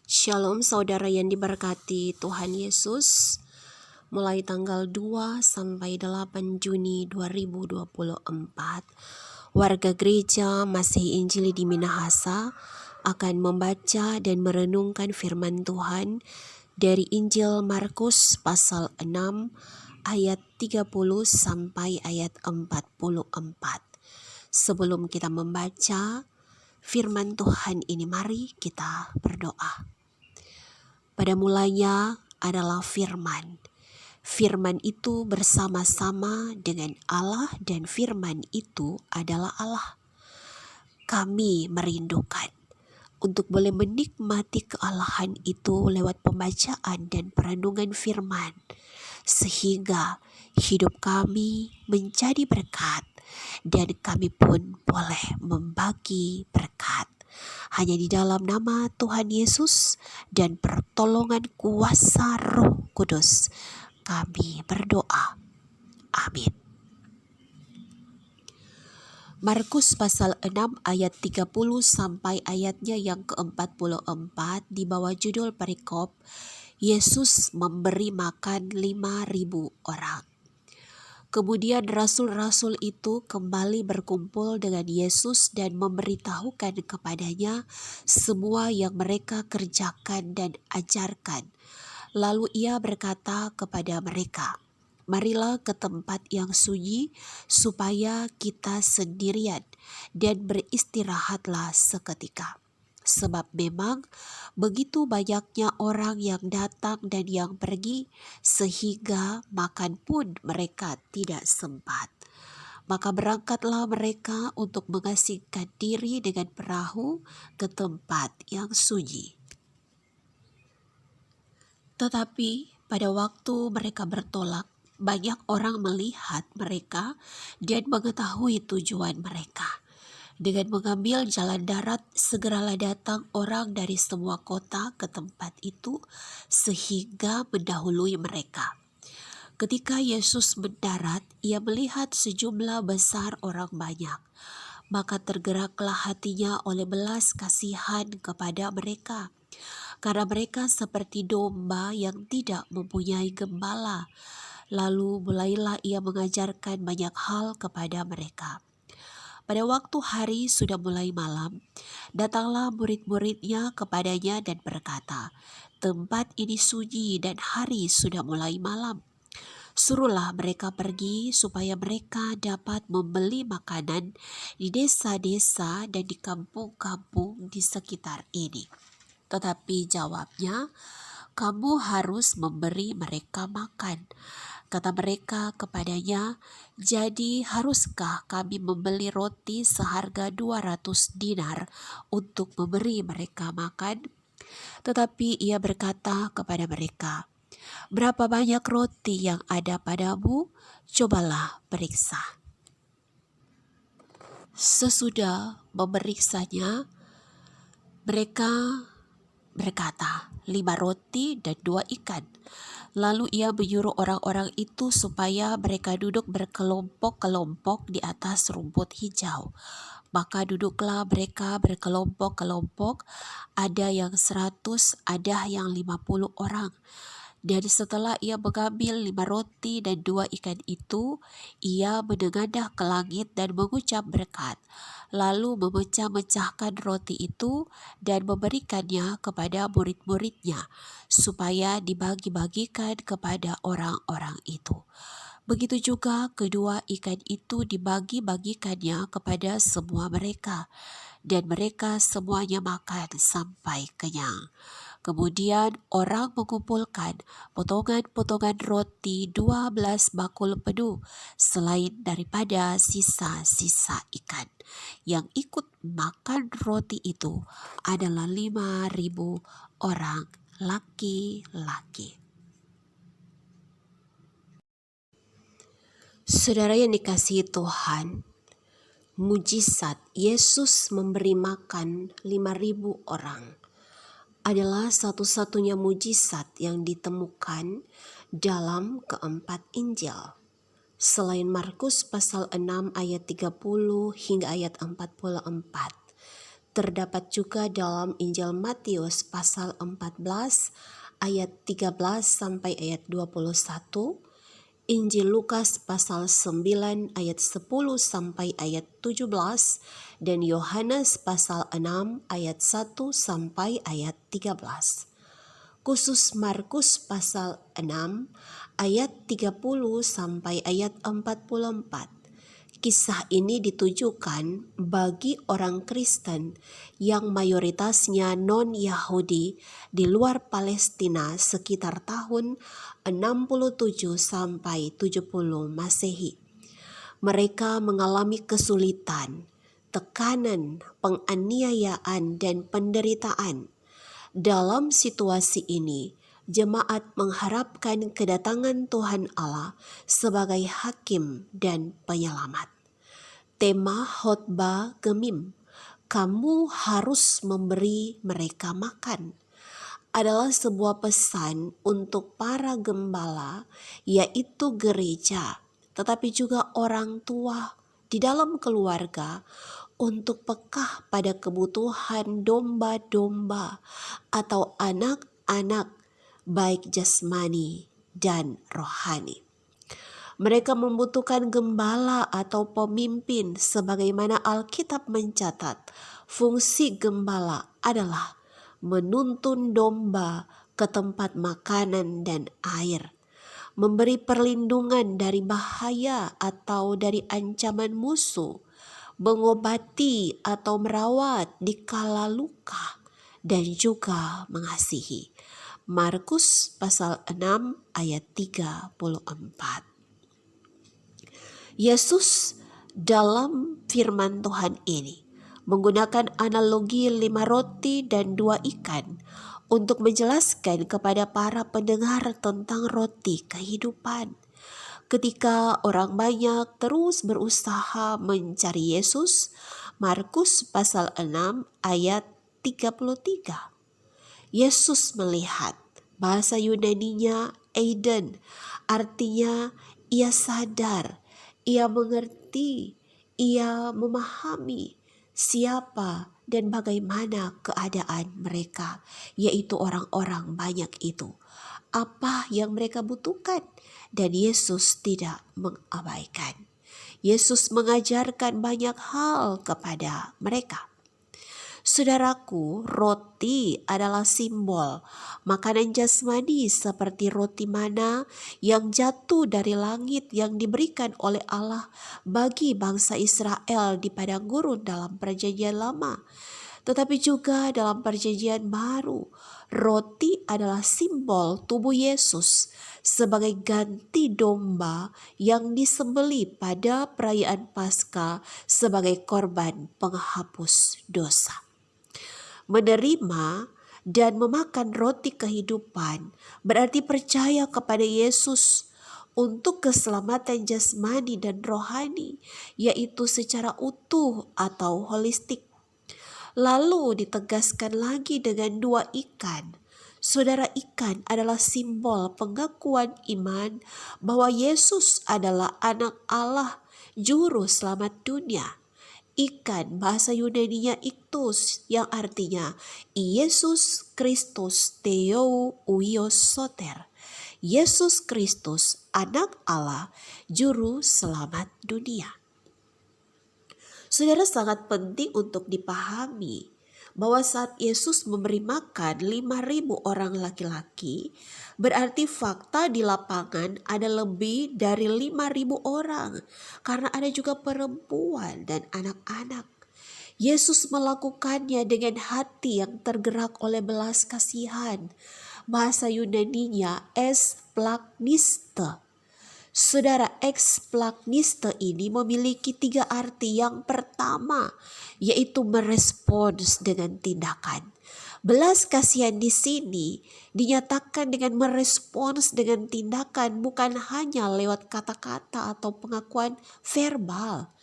Shalom saudara yang diberkati Tuhan Yesus. Mulai tanggal 2 sampai 8 Juni 2024, warga gereja Masihi Injili di Minahasa akan membaca dan merenungkan firman Tuhan dari Injil Markus pasal 6 ayat 30 sampai ayat 44. Sebelum kita membaca firman Tuhan ini, mari kita berdoa. Pada mulanya adalah firman. Firman itu bersama-sama dengan Allah dan firman itu adalah Allah. Kami merindukan untuk boleh menikmati kealahan itu lewat pembacaan dan perenungan firman, sehingga hidup kami menjadi berkat dan kami pun boleh membagi berkat. Hanya di dalam nama Tuhan Yesus dan pertolongan kuasa Roh Kudus kami berdoa. Amin. Markus pasal 6 ayat 30 sampai ayatnya yang ke-44 di bawah judul perikop Yesus memberi makan 5.000 orang. Kemudian rasul-rasul itu kembali berkumpul dengan Yesus dan memberitahukan kepadanya semua yang mereka kerjakan dan ajarkan. Lalu ia berkata kepada mereka, "Marilah ke tempat yang sunyi supaya kita sendirian dan beristirahatlah seketika. Sebab memang begitu banyaknya orang yang datang dan yang pergi, sehingga makan pun mereka tidak sempat. Maka berangkatlah mereka untuk mengasingkan diri dengan perahu ke tempat yang sunyi. Tetapi pada waktu mereka bertolak, banyak orang melihat mereka dan mengetahui tujuan mereka. Dengan mengambil jalan darat, segeralah datang orang dari semua kota ke tempat itu, sehingga mendahului mereka. Ketika Yesus mendarat, ia melihat sejumlah besar orang banyak. Maka tergeraklah hatinya oleh belas kasihan kepada mereka, karena mereka seperti domba yang tidak mempunyai gembala. Lalu mulailah ia mengajarkan banyak hal kepada mereka. Pada waktu hari sudah mulai malam, datanglah murid-muridnya kepadanya dan berkata, "Tempat ini sunyi dan hari sudah mulai malam. Suruhlah mereka pergi supaya mereka dapat membeli makanan di desa-desa dan di kampung-kampung di sekitar ini." Tetapi jawabnya, "Kamu harus memberi mereka makan." Kata mereka kepadanya, "Jadi haruskah kami membeli roti seharga 200 dinar untuk memberi mereka makan?" Tetapi ia berkata kepada mereka, "Berapa banyak roti yang ada padamu? Cobalah periksa." Sesudah memeriksanya, mereka berkata, 5 roti dan 2 ikan. Lalu ia menyuruh orang-orang itu supaya mereka duduk berkelompok-kelompok di atas rumput hijau. Maka duduklah mereka berkelompok-kelompok, ada yang 100, ada yang 50 orang. Dan setelah ia mengambil 5 roti dan 2 ikan itu, ia menengadah ke langit dan mengucap berkat. Lalu memecah-mecahkan roti itu dan memberikannya kepada murid-muridnya, supaya dibagi-bagikan kepada orang-orang itu. Begitu juga kedua ikan itu dibagi-bagikannya kepada semua mereka, dan mereka semuanya makan sampai kenyang. Kemudian orang mengumpulkan potongan-potongan roti 12 bakul penuh, selain daripada sisa-sisa ikan. Yang ikut makan roti itu adalah 5.000 orang laki-laki. Saudara yang dikasihi Tuhan, mujizat Yesus memberi makan 5.000 orang adalah satu-satunya mujizat yang ditemukan dalam keempat Injil. Selain Markus pasal 6 ayat 30 hingga ayat 44. terdapat juga dalam Injil Matius pasal 14 ayat 13 sampai ayat 21, Injil Lukas pasal 9 ayat 10 sampai ayat 17, dan Yohanes pasal 6 ayat 1 sampai ayat 13. Khusus Markus pasal 6 ayat 30 sampai ayat 44. Kisah ini ditujukan bagi orang Kristen yang mayoritasnya non-Yahudi di luar Palestina sekitar tahun 67 sampai 70 Masehi. Mereka mengalami kesulitan, tekanan, penganiayaan, dan penderitaan. Dalam situasi ini, jemaat mengharapkan kedatangan Tuhan Allah sebagai hakim dan penyelamat. Tema khotbah Gemim, "Kamu harus memberi mereka makan," adalah sebuah pesan untuk para gembala, yaitu gereja, tetapi juga orang tua di dalam keluarga, untuk peka pada kebutuhan domba-domba atau anak-anak, baik jasmani dan rohani. Mereka membutuhkan gembala atau pemimpin, sebagaimana Alkitab mencatat fungsi gembala adalah menuntun domba ke tempat makanan dan air, memberi perlindungan dari bahaya atau dari ancaman musuh, mengobati atau merawat di kala luka, dan juga mengasihi. Markus pasal 6 ayat 34. Yesus dalam firman Tuhan ini menggunakan analogi 5 roti dan 2 ikan untuk menjelaskan kepada para pendengar tentang roti kehidupan. Ketika orang banyak terus berusaha mencari Yesus, Markus pasal 6 ayat 33. Yesus melihat, bahasa Yunaninya Eiden, artinya ia sadar, ia mengerti, ia memahami siapa dan bagaimana keadaan mereka, yaitu orang-orang banyak itu. Apa yang mereka butuhkan, dan Yesus tidak mengabaikan. Yesus mengajarkan banyak hal kepada mereka. Saudaraku, roti adalah simbol makanan jasmani seperti roti mana yang jatuh dari langit yang diberikan oleh Allah bagi bangsa Israel di padang gurun dalam Perjanjian Lama. Tetapi juga dalam Perjanjian Baru, roti adalah simbol tubuh Yesus sebagai ganti domba yang disembelih pada perayaan Paskah sebagai korban penghapus dosa. Menerima dan memakan roti kehidupan berarti percaya kepada Yesus untuk keselamatan jasmani dan rohani, yaitu secara utuh atau holistik. Lalu ditegaskan lagi dengan 2 ikan. Saudara, ikan adalah simbol pengakuan iman bahwa Yesus adalah anak Allah, juru selamat dunia. Ikan bahasa Yunaninya iktus, yang artinya Yesus Kristus Theo Uios Soter. Yesus Kristus anak Allah, juru selamat dunia. Saudara, sangat penting untuk dipahami bahwa saat Yesus memberi makan 5.000 orang laki-laki, berarti fakta di lapangan ada lebih dari 5.000 orang, karena ada juga perempuan dan anak-anak. Yesus melakukannya dengan hati yang tergerak oleh belas kasihan. Bahasa Yunaninya esplakniste. Saudara, esplakniste ini memiliki 3 arti. Yang pertama, yaitu merespons dengan tindakan. Belas kasihan di sini dinyatakan dengan merespons dengan tindakan, bukan hanya lewat kata-kata atau pengakuan verbal.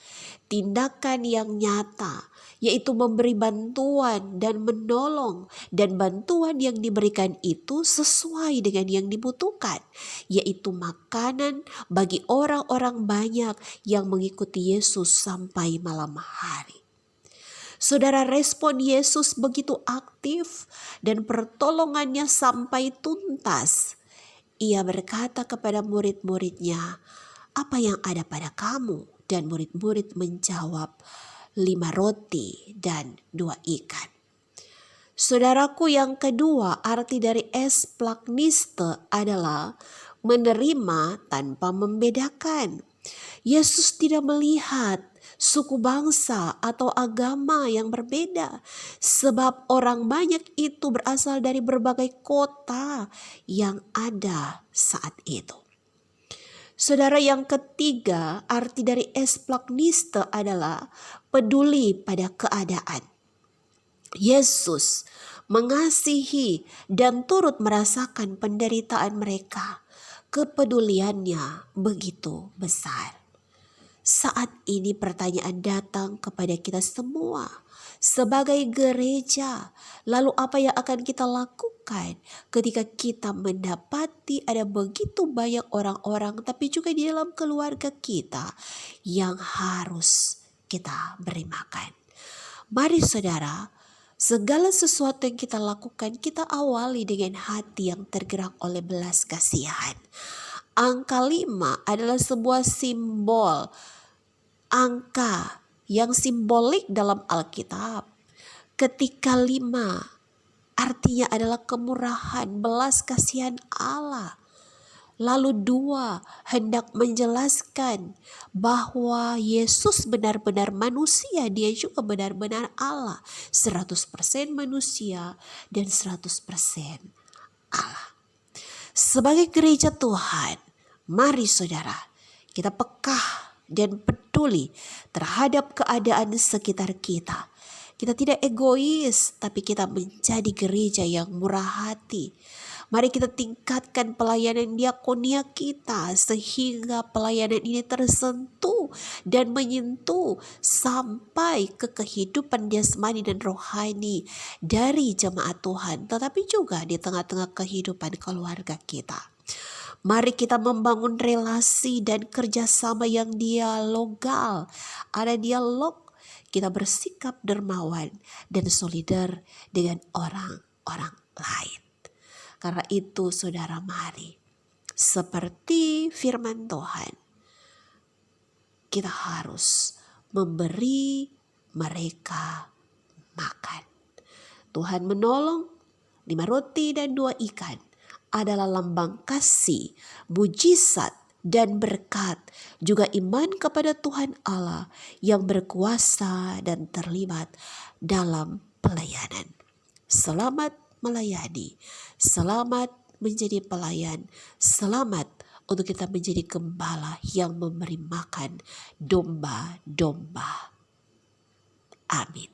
Tindakan yang nyata, yaitu memberi bantuan dan menolong, dan bantuan yang diberikan itu sesuai dengan yang dibutuhkan, yaitu makanan bagi orang-orang banyak yang mengikuti Yesus sampai malam hari. Saudara, respon Yesus begitu aktif dan pertolongannya sampai tuntas. Ia berkata kepada murid-muridnya, "Apa yang ada pada kamu?" Dan murid-murid menjawab, 5 roti dan 2 ikan. Saudaraku, yang kedua, arti dari esplagniste adalah menerima tanpa membedakan. Yesus tidak melihat suku bangsa atau agama yang berbeda, sebab orang banyak itu berasal dari berbagai kota yang ada saat itu. Saudara, yang ketiga, arti dari esplagniste adalah peduli pada keadaan. Yesus mengasihi dan turut merasakan penderitaan mereka. Kepeduliannya begitu besar. Saat ini pertanyaan datang kepada kita semua sebagai gereja. Lalu apa yang akan kita lakukan ketika kita mendapati ada begitu banyak orang-orang, tapi juga di dalam keluarga kita yang harus kita beri makan? Mari saudara, segala sesuatu yang kita lakukan, kita awali dengan hati yang tergerak oleh belas kasihan. Angka 5 adalah sebuah simbol, angka yang simbolik dalam Alkitab. Ketika 5 artinya adalah kemurahan, belas kasihan Allah. Lalu 2 hendak menjelaskan bahwa Yesus benar-benar manusia, dia juga benar-benar Allah, 100% manusia dan 100% Allah. Sebagai gereja Tuhan, mari saudara, kita peka dan peduli terhadap keadaan sekitar kita. Kita tidak egois, tapi kita menjadi gereja yang murah hati. Mari kita tingkatkan pelayanan diakonia kita sehingga pelayanan ini tersentuh dan menyentuh sampai ke kehidupan jasmani dan rohani dari jemaat Tuhan, tetapi juga di tengah-tengah kehidupan keluarga kita. Mari kita membangun relasi dan kerjasama yang dialogal. Ada dialog, kita bersikap dermawan dan solidar dengan orang-orang lain. Karena itu saudara, mari seperti firman Tuhan, kita harus memberi mereka makan. Tuhan menolong, 5 roti dan 2 ikan adalah lambang kasih, mujizat dan berkat, juga iman kepada Tuhan Allah yang berkuasa dan terlibat dalam pelayanan. Selamat melayani, selamat menjadi pelayan, selamat untuk kita menjadi gembala yang memberi makan domba-domba. Amin.